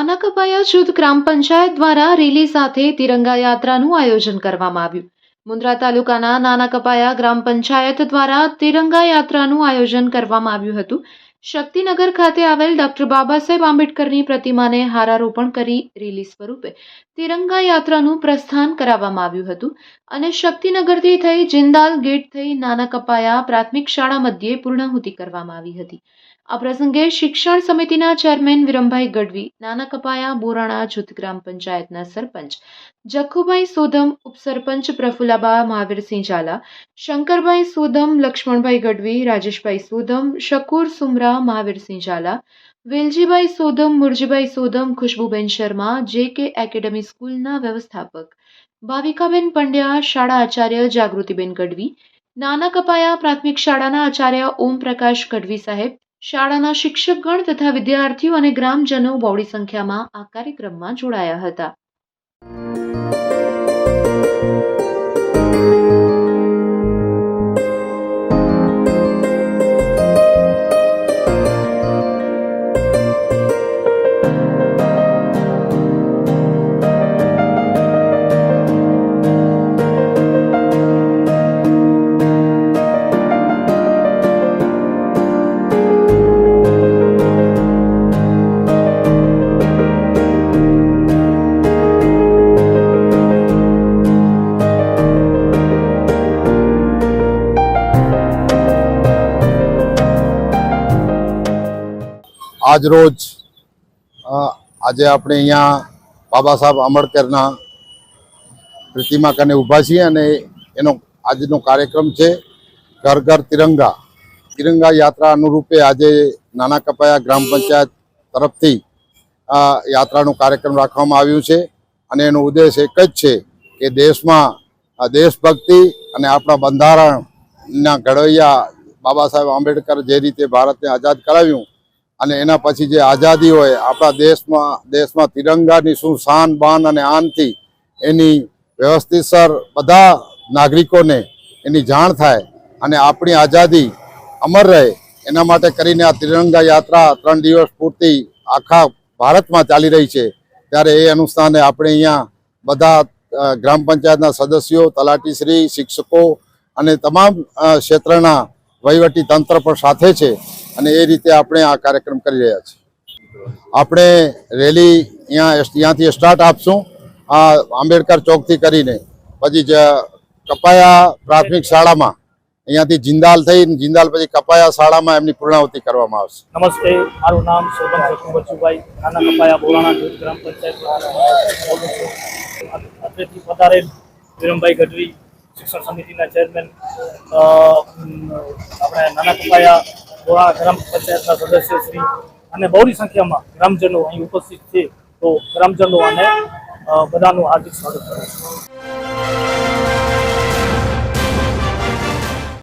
નાના કપાયા જૂથ ગ્રામ પંચાયત દ્વારા રેલી સાથે તિરંગા યાત્રાનું આયોજન કરવામાં આવ્યું। મુન્દ્રા તાલુકાના નાના કપાયા ગ્રામ પંચાયત દ્વારા તિરંગા યાત્રાનું આયોજન કરવામાં આવ્યું હતું। શક્તિનગર ખાતે આવેલ ડોક્ટર બાબા સાહેબ આંબેડકરની પ્રતિમાને હારારોપણ કરી રેલી સ્વરૂપે તિરંગા યાત્રાનું પ્રસ્થાન કરાવવામાં આવ્યું હતું અને શક્તિનગરથી થઈ જિંદાલ ગેટ થઈ નાના કપાયા પ્રાથમિક શાળા મધ્યે પૂર્ણાહુતિ કરવામાં આવી હતી। આ પ્રસંગે શિક્ષણ સમિતિના ચેરમેન વિરમભાઈ ગઢવી, નાના કપાયા બોરાણા જૂથ ગ્રામ પંચાયતના સરપંચ જખુભાઈ સોધમ, ઉપસરપંચ પ્રફુલાબા મહાવીરસિંહ ઝાલા, શંકરભાઈ સોધમ, લક્ષ્મણભાઈ ગઢવી, રાજેશભાઈ સોધમ, શકુર સુમરા, મહાવીરસિંહ ઝાલા, વેલજીભાઈ સોધમ, મુરજીભાઈ સોધમ, ખુશ્બુબેન શર્મા, JK એકેડમી સ્કૂલના વ્યવસ્થાપક ભાવિકાબેન પંડ્યા, શાળા આચાર્ય જાગૃતિબેન ગઢવી, નાના કપાયા પ્રાથમિક શાળાના આચાર્ય ઓમ પ્રકાશ ગઢવી સાહેબ, શાળાના શિક્ષકગણ તથા વિદ્યાર્થીઓ અને ગ્રામજનો બહોળી સંખ્યામાં આ કાર્યક્રમમાં જોડાયા હતા। આજ રોજ આજે આપણે અહીંયા બાબા સાહેબ આંબેડકરના પ્રતિમા કને ઊભા છીએ અને એનો આજનો કાર્યક્રમ છે ઘર ઘર તિરંગા। તિરંગા યાત્રા અનુરૂપે આજે નાના કપાયા ગ્રામ પંચાયત તરફથી આ યાત્રાનો કાર્યક્રમ રાખવામાં આવ્યું છે અને એનો ઉદ્દેશ એક જ છે કે દેશમાં દેશભક્તિ અને આપણા બંધારણના ઘડવૈયા બાબા સાહેબ આંબેડકર જે રીતે ભારતને આઝાદ કરાવ્યું અને એના પછી જે આઝાદી હોય આપણા દેશમાં તિરંગાની શું શાન બાન અને આનથી એની વ્યવસ્થિતસર બધા નાગરિકોને એની જાણ થાય અને આપણી આઝાદી અમર રહે એના માટે કરીને આ તિરંગા યાત્રા 3 દિવસ પૂરતી આખા ભારતમાં ચાલી રહી છે। ત્યારે એ અનુષ્ઠાને આપણે અહીંયા બધા ગ્રામ પંચાયતના સદસ્યો, તલાટીશ્રી, શિક્ષકો અને તમામ ક્ષેત્રના વહીવટી તંત્ર પણ સાથે છે અને એ રીતે આપણે આ કાર્યક્રમ કરી રહ્યા છીએ। આપણે રેલી અહીંયાથી સ્ટાર્ટ આપશું આ આંબેડકર ચોકથી કરીને પછી કપાયા પ્રાથમિક શાળામાં અહીંયાથી જિંદાલ થઈ જિંદાલ પછી કપાયા શાળામાં એમની પૂર્ણાહુતિ કરવામાં આવશે। નમસ્તે, મારું નામ સોધમ બચુભાઈ, નાના કપાયા બોરાણા જૂથ ગ્રામ પંચાયત અત્રેથી પધારેલ વિરમભાઈ ગઢવી, શિક્ષણ સમિતિના ચેરમેન, આપણે નાના કપાયા બોરાણા ગ્રામ પંચાયતના સદસ્યશ્રી અને બહોળી સંખ્યામાં ગ્રામજનો અહીં ઉપસ્થિત છે, તો ગ્રામજનો અને બધાનું હાર્દિક સ્વાગત કરું છું।